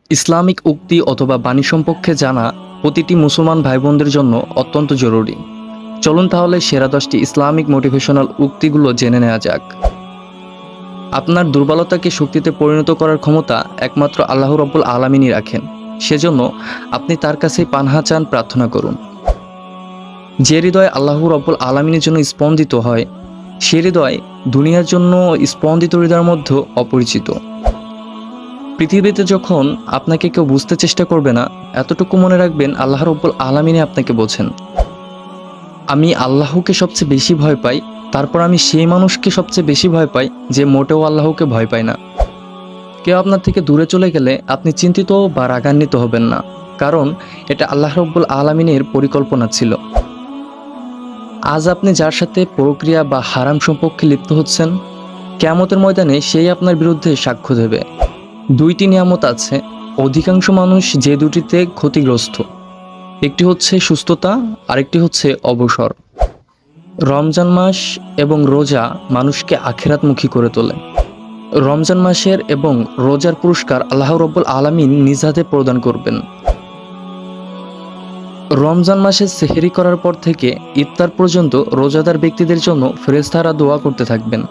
Islamic উক্তি অথবা বাণী সম্পর্কে জানা প্রতিটি মুসলমান ভাই বোনদের জন্য অত্যন্ত জরুরি। চলুন তাহলে সেরা 10টি ইসলামিক মোটিভেশনাল উক্তিগুলো জেনে নেওয়া যাক। আপনার দুর্বলতাকে শক্তিতে পরিণত করার ক্ষমতা একমাত্র আল্লাহ রাব্বুল আলামিনই রাখেন। সেজন্য আপনি তার কাছেই পানাহ চান, প্রার্থনা করুন। যে হৃদয় আল্লাহ রাব্বুল আলামিনের জন্য স্পন্দিত হয়, সে হৃদয় দুনিয়ার জন্য স্পন্দিত হৃদয়ের মধ্যে অপরিচিত। পৃথিবীতে যখন আপনাকে কেউ বুঝতে চেষ্টা করবে না, এতটুকু মনে রাখবেন আল্লাহ রাব্বুল আলামিনই আপনাকে বোঝেন। আমি আল্লাহকে সবচেয়ে বেশি ভয় পাই, তারপর আমি সেই মানুষকে সবচেয়ে বেশি ভয় পাই যে মোটেও আল্লাহকে ভয় পায় না। কেউ আপনার থেকে দূরে চলে গেলে আপনি চিন্তিত বা রাগান্বিত হবেন না, কারণ এটা আল্লাহ রাব্বুল আলামিনের পরিকল্পনা ছিল। আজ আপনি যার সাথে প্রক্রিয়া বা হারাম সম্পর্কে লিপ্ত হচ্ছেন, কিয়ামতের ময়দানে সেই আপনার বিরুদ্ধে সাক্ষ্য দেবে। দুইটি নিয়ামত আছে, অধিকাংশ মানুষ যে দুটিতে ক্ষতিগ্রস্ত। একটি হচ্ছে সুস্থতা, আরেকটি হচ্ছে অবসর। রমজান মাস এবং রোজা মানুষকে আখিরাতমুখী করে তোলে। রমজান মাসের এবং রোজার পুরস্কার আল্লাহ রাব্বুল আলামিন নিজ হাতে প্রদান করবেন। রমজান মাসে সেহরি করার পর থেকে ইফতার পর্যন্ত রোজাদার ব্যক্তিদের জন্য ফেরেশতারা দোয়া করতে থাকবেন।